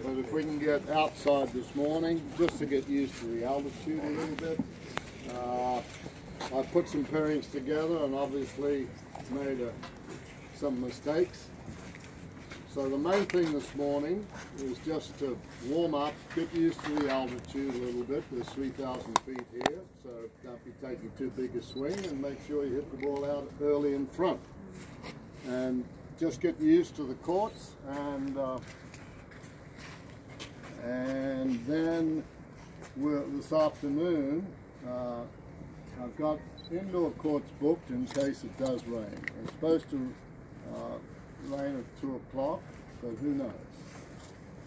But if we can get outside this morning, just to get used to the altitude a little bit. I put some pairings together and obviously made some mistakes. So the main thing this morning is just to warm up, get used to the altitude a little bit. There's 3,000 feet here, so don't be taking too big a swing, and make sure you hit the ball out early in front. And just get used to the courts, and then this afternoon I've got indoor courts booked in case it does rain. It's supposed to rain at 2 o'clock, but who knows.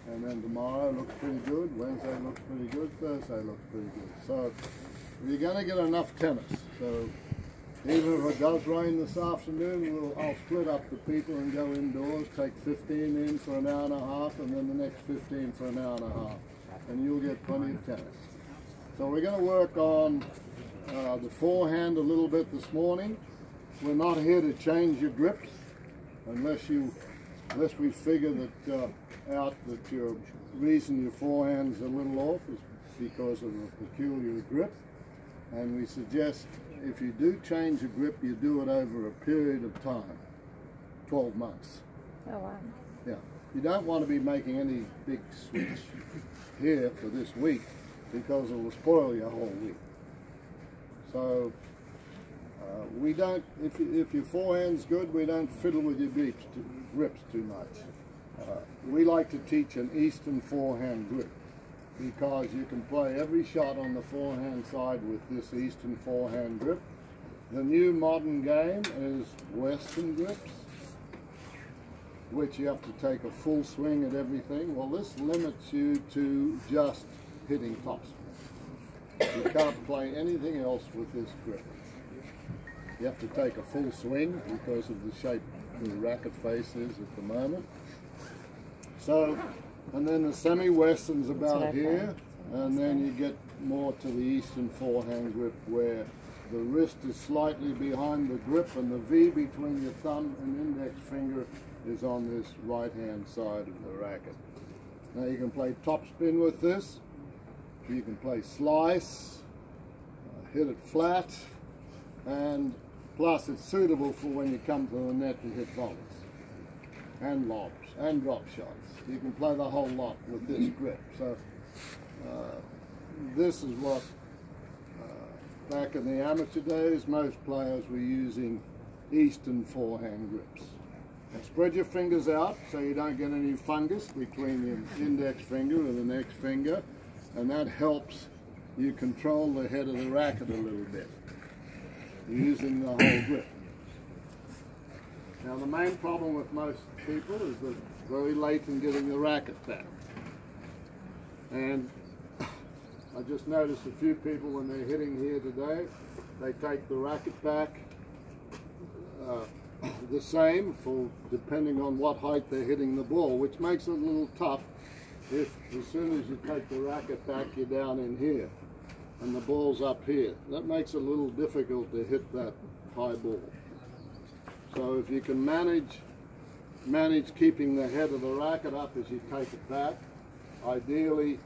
And then tomorrow looks pretty good, Wednesday looks pretty good, Thursday looks pretty good. So you're going to get enough tennis. So even if it does rain this afternoon, I'll split up the people and go indoors, take 15 in for an hour and a half, and then the next 15 for an hour and a half. And you'll get plenty of tennis. So we're going to work on the forehand a little bit this morning. We're not here to change your grips unless we figure that out that your reason your forehand's a little off is because of a peculiar grip. And we suggest if you do change a grip, you do it over a period of time, 12 months. Oh wow. Yeah. You don't want to be making any big switch here for this week because it will spoil your whole week. So we don't, if your forehand's good, we don't fiddle with your grips too much. We like to teach an Eastern forehand grip because you can play every shot on the forehand side with this Eastern forehand grip. The new modern game is Western grips, which you have to take a full swing at everything. Well, this limits you to just hitting topspin. You can't play anything else with this grip. You have to take a full swing because of the shape the racket face is at the moment. So, and then the semi-western's about here, and then you get more to the Eastern forehand grip where the wrist is slightly behind the grip and the V between your thumb and index finger is on this right-hand side of the racket. Now you can play topspin with this. You can play slice, hit it flat, and plus it's suitable for when you come to the net to hit volleys and lobs and drop shots. You can play the whole lot with this grip. So this is what back in the amateur days most players were using Eastern forehand grips. Now spread your fingers out so you don't get any fungus between your index finger and the next finger, and that helps you control the head of the racket a little bit using the whole grip. Now the main problem with most people is that very late in getting the racket back. And I just noticed a few people when they're hitting here today, they take the racket back the same for depending on what height they're hitting the ball, which makes it a little tough if as soon as you take the racket back you're down in here and the ball's up here. That makes it a little difficult to hit that high ball. So if you can manage keeping the head of the racket up as you take it back, ideally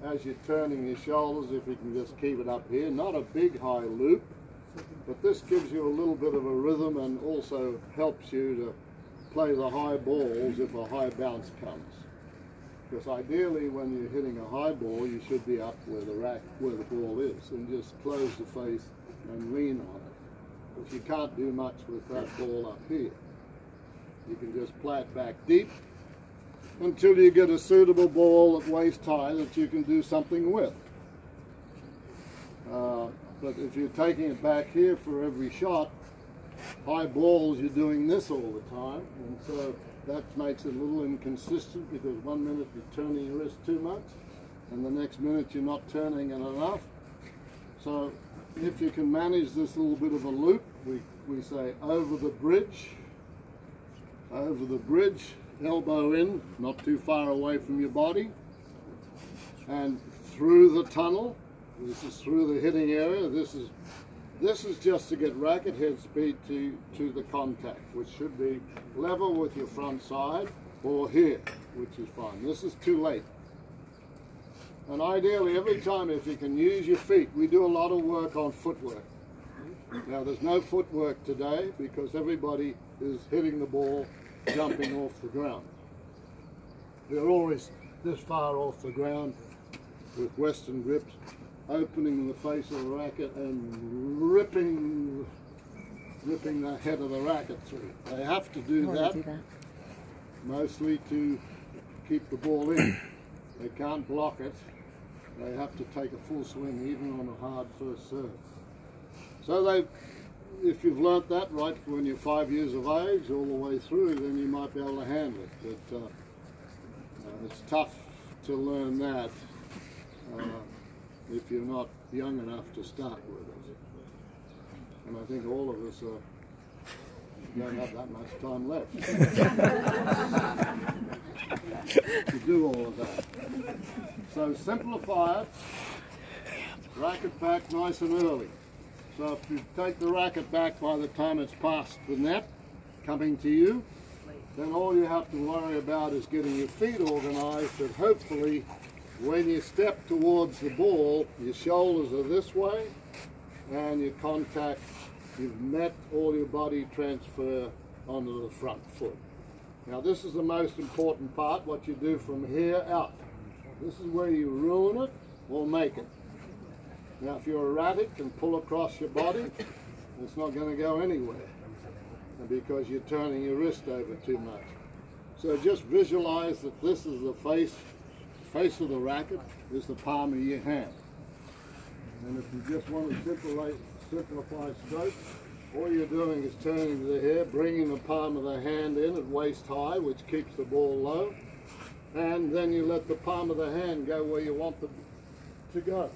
as you're turning your shoulders, if you can just keep it up here, not a big high loop, but this gives you a little bit of a rhythm and also helps you to play the high balls if a high bounce comes. Because ideally when you're hitting a high ball, you should be up where the ball is, and just close the face and lean on it. But you can't do much with that ball up here. You can just play it back deep until you get a suitable ball at waist high that you can do something with. But if you're taking it back here for every shot, high balls, you're doing this all the time, and so that makes it a little inconsistent because 1 minute you're turning your wrist too much and the next minute you're not turning it enough. So if you can manage this little bit of a loop, we say over the bridge, elbow in, not too far away from your body, and through the tunnel. This is through the hitting area. This is just to get racket head speed to the contact, which should be level with your front side or here. which is fine. This is too late. And ideally, every time, if you can use your feet, we do a lot of work on footwork. Now, there's no footwork today because everybody is hitting the ball, jumping off the ground. They're always this far off the ground with Western grips, opening the face of the racket and ripping the head of the racket through. They have to do that mostly to keep the ball in. They can't block it. They have to take a full swing even on a hard first serve. So if you've learnt that right when you're 5 years of age all the way through, then you might be able to handle it. But it's tough to learn that if you're not young enough to start with it. And I think all of us don't have that much time left to do all of that. So simplify it, racket back nice and early. So if you take the racket back by the time it's past the net, coming to you, then all you have to worry about is getting your feet organized, and hopefully when you step towards the ball, your shoulders are this way and your contact, you've met all your body transfer onto the front foot. Now this is the most important part, what you do from here out. This is where you ruin it or make it. Now if you're erratic and pull across your body, it's not going to go anywhere because you're turning your wrist over too much. So just visualize that this is the face of the racket is the palm of your hand. And if you just want to simplify stroke, all you're doing is turning the hair, bringing the palm of the hand in at waist high, which keeps the ball low, and then you let the palm of the hand go where you want them to go.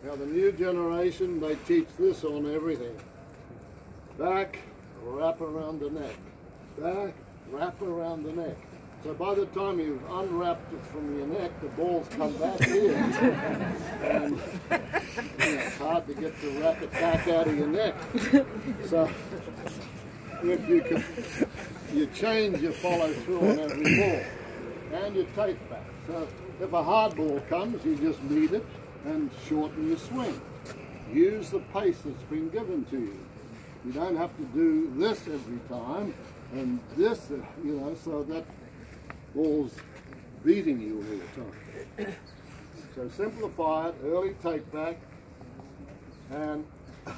Now the new generation, they teach this on everything. Back, wrap around the neck. Back, wrap around the neck. So by the time you've unwrapped it from your neck, the balls come back here. And it's hard to get the racket back out of your neck. So if you change your follow through on every ball and you take back. So if a hard ball comes, you just lead it and shorten your swing. Use the pace that's been given to you. You don't have to do this every time and this, so that ball's beating you all the time. So simplify it, early take back, and I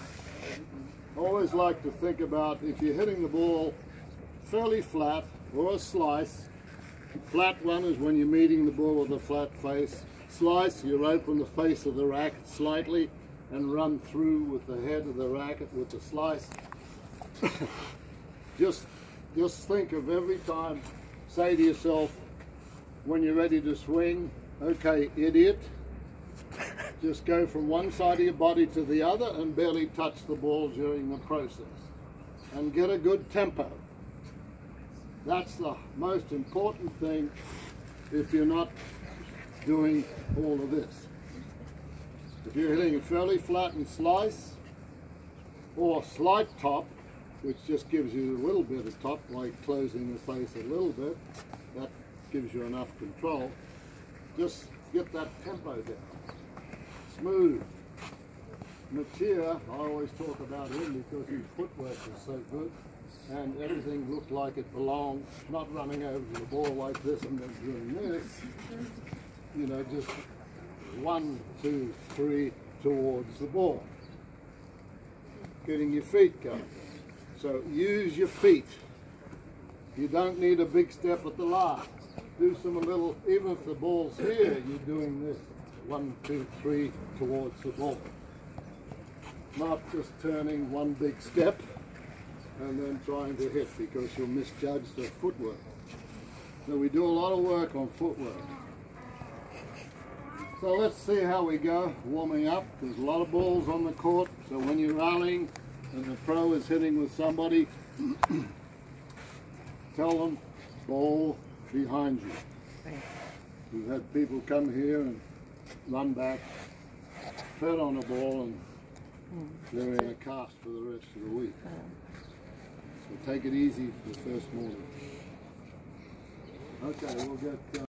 always like to think about if you're hitting the ball fairly flat or a slice. Flat one is when you're meeting the ball with a flat face. Slice, you open the face of the racket slightly and run through with the head of the racket with the slice. Just think of every time, say to yourself, when you're ready to swing, okay, idiot, just go from one side of your body to the other and barely touch the ball during the process. And get a good tempo. That's the most important thing if you're not doing all of this. If you're hitting a fairly flattened slice or slight top, which just gives you a little bit of top, like closing the face a little bit, that gives you enough control. Just get that tempo down. Smooth. Matia, I always talk about him because his footwork is so good and everything looked like it belonged, not running over the ball like this and then doing this. Just 1, 2, 3 towards the ball. Getting your feet going. So use your feet. You don't need a big step at the last. Do some little, even if the ball's here, you're doing this. 1, 2, 3 towards the ball. Not just turning one big step and then trying to hit because you'll misjudge the footwork. So we do a lot of work on footwork. So let's see how we go warming up. There's a lot of balls on the court, so when you're rallying and the pro is hitting with somebody, tell them, ball behind you. Right. We've had people come here and run back, tread on a ball, and they're in a cast for the rest of the week. So take it easy the first morning. Okay, we'll get.